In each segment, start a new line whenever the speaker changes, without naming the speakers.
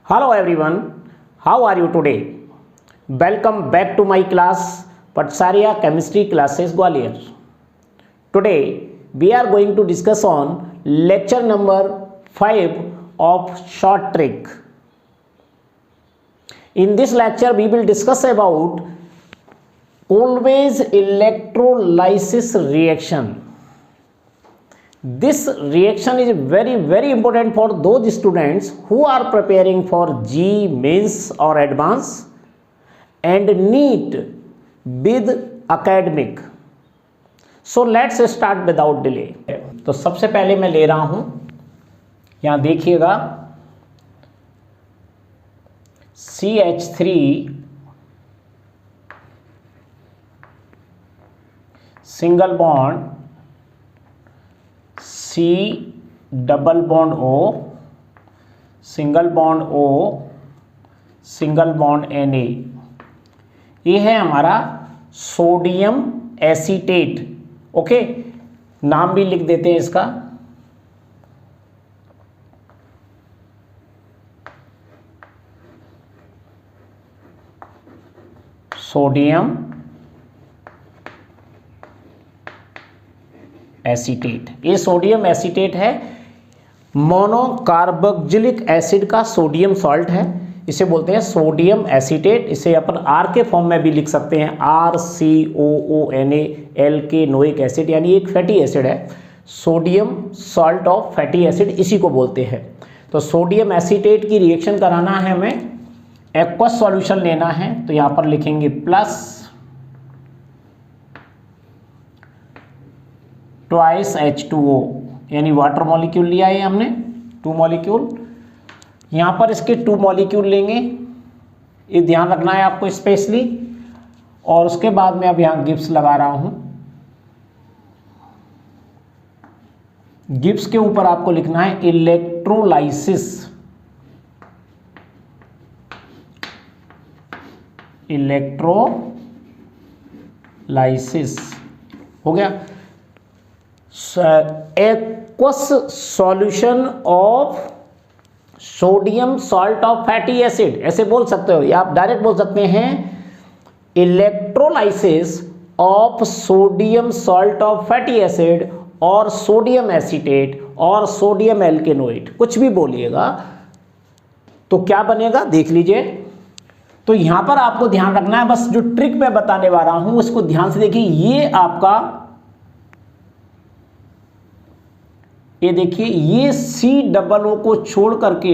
Hello everyone, how are you today? Welcome back to my class Patsaria Chemistry Classes Gwalior. Today we are going to discuss on lecture number 5 of short trick. In this lecture we will discuss about always electrolysis reaction. This reaction is very important for those students who are preparing for JEE Mains or Advance and NEET with academic. So let's start without delay. तो सबसे पहले मैं ले रहा हूं, यहां देखिएगा CH3 single bond C double bond O single bond O single bond Na, ये है हमारा सोडियम एसीटेट. ओके, नाम भी लिख देते हैं इसका. Sodium acetate. ये सोडियम एसीटेट है, मोनोकार्बोक्सिलिक एसिड का सोडियम सॉल्ट है. इसे बोलते हैं सोडियम एसीटेट. इसे अपन आर के फॉर्म में भी लिख सकते हैं, RCOONA एल्केनोइक एसिड, यानी एक फैटी एसिड है. Sodium salt of fatty acid इसी को बोलते हैं. तो सोडियम एसीटेट की रिएक्शन कराना है हमें, एक्वस सॉल्यूशन लेना है. तो यहाँ पर लिखेंगे प्लस ट्वाइस H2O, यानी वाटर मॉलिक्यूल लिया है हमने 2 मॉलिक्यूल. यहाँ पर इसके 2 मॉलिक्यूल लेंगे, ये ध्यान रखना है आपको स्पेशली. और उसके बाद में अब यहाँ गिब्स लगा रहा हूँ. गिब्स के ऊपर आपको लिखना है इलेक्ट्रोलाइसिस. इलेक्ट्रोलाइसिस हो गया. Aqueous solution of sodium salt of fatty acid, ऐसे बोल सकते हो, या आप डायरेक्ट बोल सकते हैं electrolysis of sodium salt of fatty acid और सोडियम एसीटेट और सोडियम एल्केनोइड, कुछ भी बोलिएगा. तो क्या बनेगा देख लीजिए. तो यहां पर आपको ध्यान रखना है, बस जो ट्रिक मैं बताने वाला हूं उसको ध्यान से देखिए. ये आपका, ये देखिए, ये COO को छोड़ करके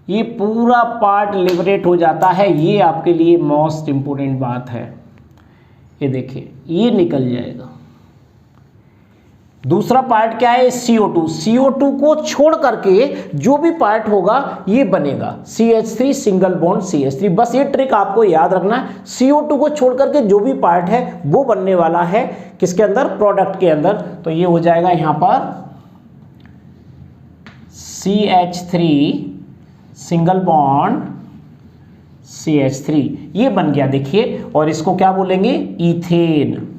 ये पूरा पार्ट लिबरेट हो जाता है. ये आपके लिए मोस्ट इंपोर्टेंट बात है. ये देखिए, ये निकल जाएगा. दूसरा पार्ट क्या है, CO2 को छोड़ करके जो भी पार्ट होगा ये बनेगा CH3 सिंगल बॉन्ड CH3. बस ये ट्रिक आपको याद रखना है. CO2 को छोड़ करके जो भी पार्ट है वो बनने वाला है किसके अंदर, प्रोडक्ट के अंदर. तो ये हो जाएगा यहां पर CH3 सिंगल बॉन्ड CH3, ये बन गया देखिए. और इसको क्या बोलेंगे, इथेन.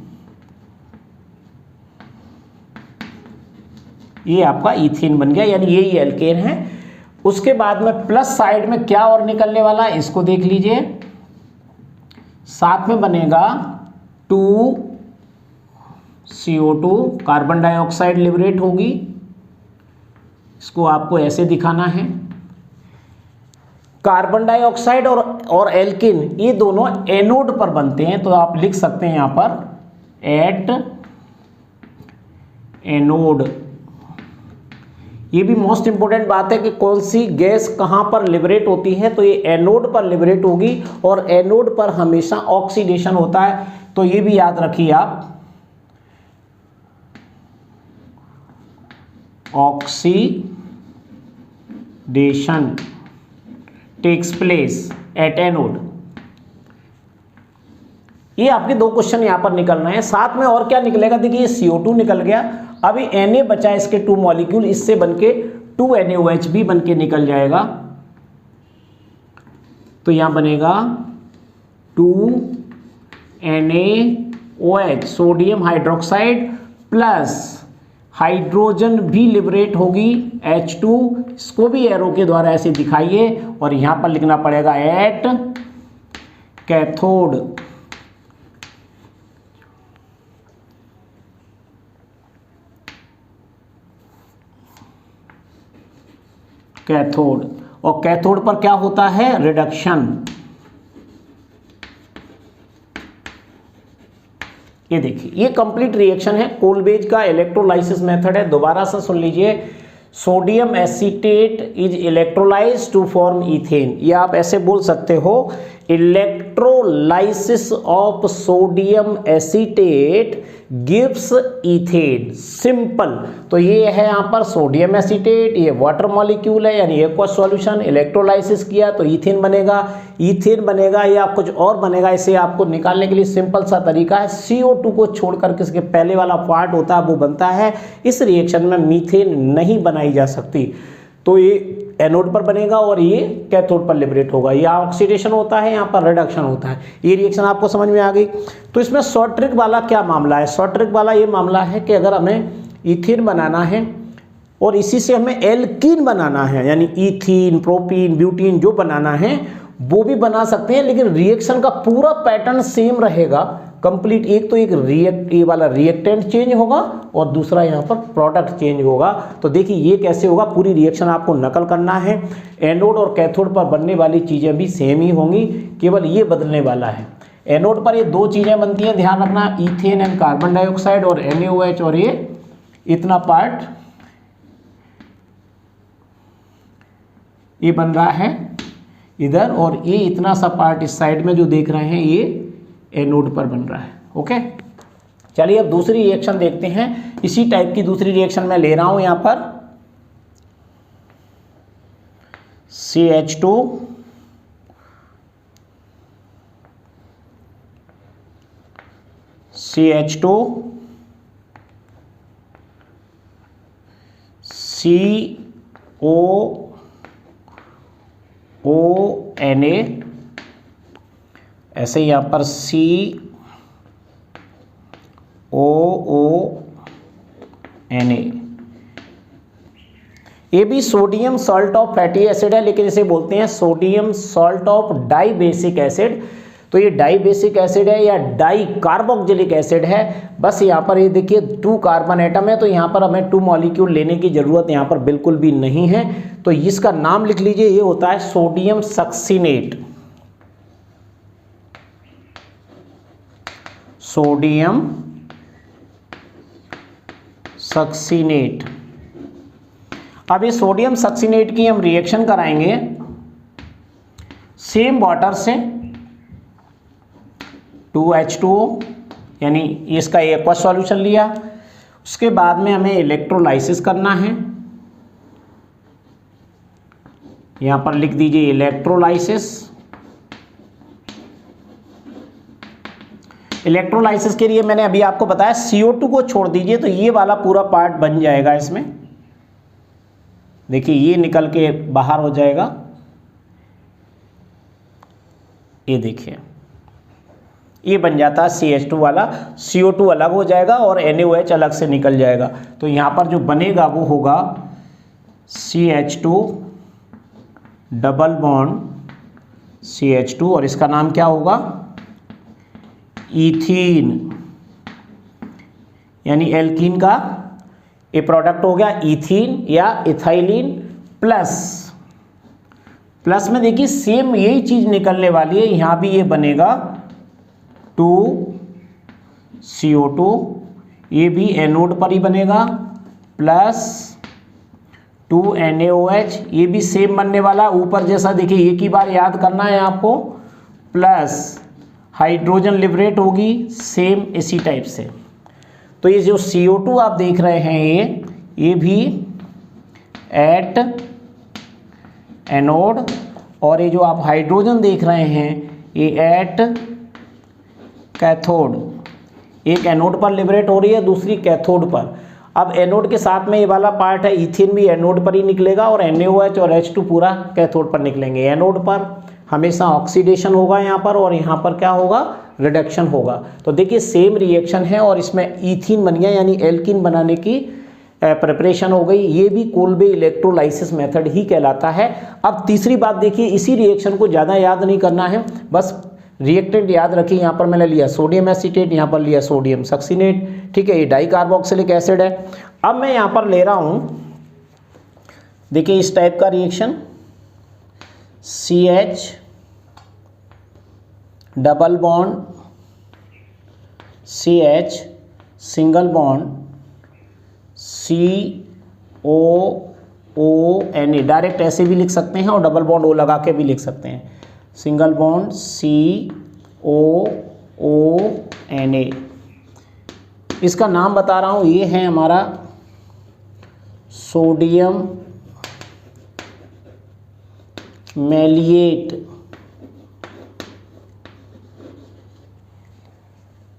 ये आपका इथेन बन गया, यानी यही एल्केन है. उसके बाद में प्लस साइड में क्या और निकलने वाला है इसको देख लीजिए. साथ में बनेगा 2CO2, कार्बन डाइऑक्साइड लिबरेट होगी. इसको आपको ऐसे दिखाना है. कार्बन डाइऑक्साइड और एल्किन ये दोनों एनोड पर बनते हैं. तो आप लिख सकते हैं यहां पर एट एनोड. ये भी मोस्ट इंपोर्टेंट बात है कि कौन सी गैस कहां पर लिबरेट होती है. तो ये एनोड पर लिबरेट होगी और एनोड पर हमेशा ऑक्सीडेशन होता है. तो ये भी याद रखिए आप, oxidation takes place at anode. ये आपके 2 क्वेश्चन यहां पर निकलना है. साथ में और क्या निकलेगा, देखिए CO2 निकल गया. अभी Na बचा है, इसके 2 मॉलिक्यूल, इससे बनके 2NaOH भी बनके निकल जाएगा. तो यहां बनेगा 2NaOH sodium hydroxide plus hydrogen भी लिबरेट होगी H2, इसको भी एरो के द्वारा ऐसे दिखाइए और यहाँ पर लिखना पड़ेगा एट कैथोड। कैथोड, और कैथोड पर क्या होता है, रिडक्शन। ये देखिए ये कंप्लीट रिएक्शन है, कोलबेज का इलेक्ट्रोलाइसिस मेथड है। दोबारा से सुन लीजिए, sodium acetate is electrolyse to form ethane. ये आप ऐसे बोल सकते हो, electrolysis of sodium acetate gives ethane, simple. तो ये है यहाँ पर सोडियम एसीटेट, ये वाटर मॉलिक्यूल है यानी एक्वस सॉल्यूशन, इलेक्ट्रोलाइसिस किया तो इथेन बनेगा। इथेन बनेगा या कुछ और बनेगा, इसे आपको निकालने के लिए सिंपल सा तरीका है, CO2 को छोड़कर किसके पहले वाला पार्ट होता है वो बनता है। इस रिएक्शन में मीथेन नहीं बनाई जा सकती, तो ये एनोड पर बनेगा और ये कैथोड पर लिबरेट होगा। यहाँ ऑक्सीडेशन होता है, यहाँ पर रिडक्शन होता है। ये रिएक्शन आपको समझ में आ गई। तो इसमें शॉर्ट ट्रिक वाला क्या मामला है, शॉर्ट ट्रिक वाला ये मामला है कि अगर हमें इथेन बनाना है और इसी से हमें एल्कीन बनाना है, यानी इथीन, प्रोपीन, ब्यूटीन जो बनाना है वो भी बना सकते हैं, लेकिन रिएक्शन का पूरा पैटर्न सेम रहेगा कंप्लीट। एक तो एक ये वाला रिएक्टेंट चेंज होगा और दूसरा यहाँ पर प्रोडक्ट चेंज होगा। तो देखिए ये कैसे होगा, पूरी रिएक्शन आपको नकल करना है। एनोड और कैथोड पर बनने वाली चीज़ें भी सेम ही होंगी, केवल ये बदलने वाला है। एनोड पर ये दो चीज़ें बनती हैं, ध्यान रखना, इथेन एंड कार्बन डाइऑक्साइड और NaOH, और ये इतना पार्ट ये बन रहा है इधर, और ये इतना सा पार्ट इस साइड में जो देख रहे हैं ये एनोड पर बन रहा है। ओके, चलिए अब दूसरी रिएक्शन देखते हैं। इसी टाइप की दूसरी रिएक्शन मैं ले रहा हूं यहां पर, CH2 COONA, ऐसे यहाँ पर COONA। ये भी sodium salt of fatty acid है, लेकिन इसे बोलते हैं sodium salt of dibasic acid. तो ये डाई बेसिक एसिड है या डाई कार्बोक्सिलिक एसिड है। बस यहाँ पर ये देखिए 2 कार्बन एटम है, तो यहाँ पर हमें 2 मॉलिक्यूल लेने की जरूरत यहाँ पर बिल्कुल भी नहीं है। तो इसका नाम लिख लीजिए, ये होता है सोडियम सक्सिनेट। Sodium succinate. अब ये सोडियम सक्सिनेट की हम रिएक्शन कराएंगे सेम वाटर से, 2H2O, यानी इसका एक्वस सॉल्यूशन लिया। उसके बाद में हमें इलेक्ट्रोलाइसिस करना है, यहां पर लिख दीजिए इलेक्ट्रोलाइसिस। इलेक्ट्रोलाइसिस के लिए मैंने अभी आपको बताया CO2 को छोड़ दीजिए तो ये वाला पूरा पार्ट बन जाएगा इसमें। देखिए ये निकल के बाहर हो जाएगा, ये देखिए ये बन जाता है CH2 वाला, CO2 अलग हो जाएगा और NaOH अलग से निकल जाएगा। तो यहाँ पर जो बनेगा वो होगा CH2 डबल बॉन्ड CH2, और इसका नाम क्या होगा, इथीन, यानी एल्कीन का ये प्रोडक्ट हो गया इथीन या इथाइलिन। प्लस में देखिए सेम यही चीज निकलने वाली है, यहां भी ये बनेगा 2CO2, ये भी एनोड पर ही बनेगा, प्लस 2NaOH, ये भी सेम बनने वाला ऊपर जैसा। देखिए एक ही बार याद करना है आपको, प्लस हाइड्रोजन लिबरेट होगी सेम इसी टाइप से। तो ये जो CO2 आप देख रहे हैं ये भी एट एनोड, और ये जो आप हाइड्रोजन देख रहे हैं ये एट कैथोड। एक एनोड पर लिबरेट हो रही है, दूसरी कैथोड पर। अब एनोड के साथ में ये वाला पार्ट है इथेन भी एनोड पर ही निकलेगा, और NaOH और H2 पूरा कैथोड पर निकलेंगे। एनोड पर हमेशा ऑक्सीडेशन होगा यहाँ पर, और यहाँ पर क्या होगा, रिडक्शन होगा। तो देखिए सेम रिएक्शन है और इसमें इथीन बन गया, यानी एल्कीन बनाने की प्रिपरेशन हो गई, ये भी कोल्बे इलेक्ट्रोलाइसिस मेथड ही कहलाता है। अब तीसरी बात देखिए, इसी रिएक्शन को ज़्यादा याद नहीं करना है, बस रिएक्टेंट याद रखिए। यहाँ पर मैंने लिया सोडियम एसीटेट, यहाँ पर लिया सोडियम सक्सीनेट, ठीक है, ये डाई कार्बोक्सिलिक एसिड है। अब मैं यहाँ पर ले रहा हूँ, देखिए इस टाइप का reaction, CH double bond CH single bond COONA, direct ऐसे भी लिख सकते हैं और डबल बॉन्ड O लगा के भी लिख सकते हैं, सिंगल बॉन्ड COONA। इसका नाम बता रहा हूँ, ये है हमारा सोडियम मैलिएट,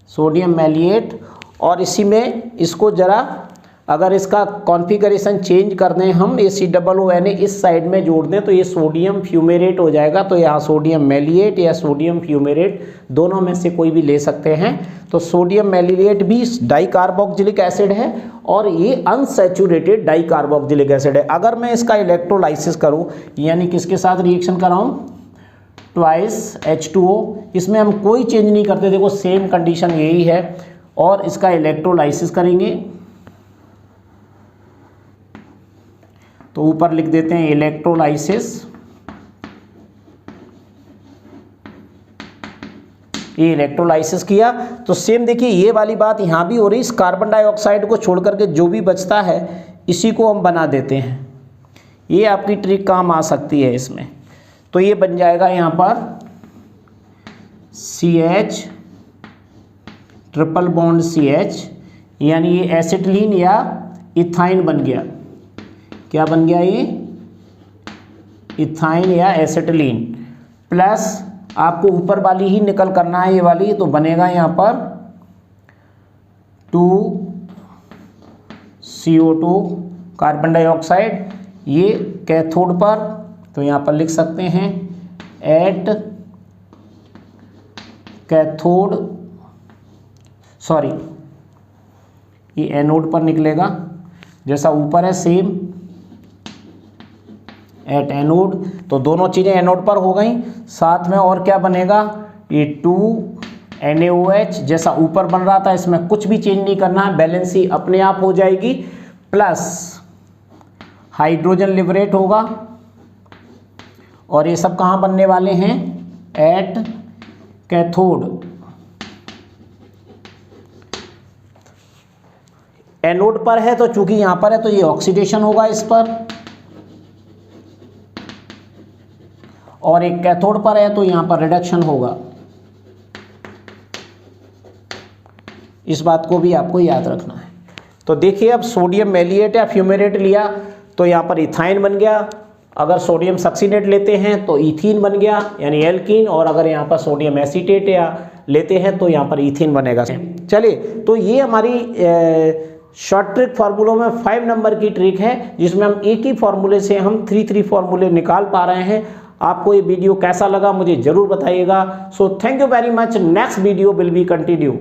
सोडियम मैलिएट। और इसी में इसको ज़रा अगर इसका कॉन्फ़िगरेशन चेंज कर दें हम, ये COONA इस साइड में जोड़ दें तो ये सोडियम फ्यूमेरेट हो जाएगा। तो यहाँ सोडियम मैलिएट या सोडियम फ्यूमेरेट दोनों में से कोई भी ले सकते हैं। तो सोडियम मैलिएट भी डाई कार्बोक्सिलिक एसिड है और ये अनसैचुरेटेड डाई कार्बोक्सिलिक एसिड है। अगर मैं इसका इलेक्ट्रोलाइसिस करूँ, यानी किसके साथ रिएक्शन कराऊँ, ट्वाइस H2O, इसमें हम कोई चेंज नहीं करते, देखो सेम कंडीशन यही है। और इसका इलेक्ट्रोलाइसिस करेंगे तो ऊपर लिख देते हैं इलेक्ट्रोलाइसिस, ये इलेक्ट्रोलाइसिस किया तो सेम देखिए ये वाली बात यहाँ भी हो रही, इस कार्बन डाइऑक्साइड को छोड़ करके जो भी बचता है इसी को हम बना देते हैं। ये आपकी ट्रिक काम आ सकती है इसमें। तो ये बन जाएगा यहाँ पर CH ट्रिपल बॉन्ड CH, यानी ये एसिटिलीन या इथाइन बन गया। क्या बन गया ये, इथाइन या एसिटिलीन। प्लस आपको ऊपर वाली ही निकल करना है, ये वाली, तो बनेगा यहाँ पर 2CO2 कार्बन डाइऑक्साइड, ये कैथोड पर, तो यहाँ पर लिख सकते हैं एट कैथोड, सॉरी ये एनोड पर निकलेगा, जैसा ऊपर है सेम एट एनोड। तो दोनों चीज़ें एनोड पर हो गई। साथ में और क्या बनेगा, ये 2NaOH जैसा ऊपर बन रहा था, इसमें कुछ भी चेंज नहीं करना है, बैलेंसी अपने आप हो जाएगी। प्लस हाइड्रोजन लिबरेट होगा और ये सब कहाँ बनने वाले हैं, एट कैथोड। एनोड पर है तो चूंकि यहाँ पर है तो ये ऑक्सीडेशन होगा इस पर, और एक कैथोड पर है तो यहाँ पर रिडक्शन होगा। इस बात को भी आपको याद रखना है। तो देखिए अब सोडियम मैलिएट या फ्यूमेरेट लिया तो यहाँ पर इथाइन बन गया, अगर सोडियम सक्सीनेट लेते हैं तो ईथीन बन गया यानी एल्कीन, और अगर यहाँ पर सोडियम एसीटेट या लेते हैं तो यहाँ पर ईथीन बनेगा। चलिए, तो ये हमारी शॉर्ट ट्रिक फार्मूलों में 5 नंबर की ट्रिक है जिसमें हम एक ही फार्मूले से हम 3 फार्मूले निकाल पा रहे हैं। आपको ये वीडियो कैसा लगा मुझे जरूर बताइएगा। So thank you very much. Next video will be continue.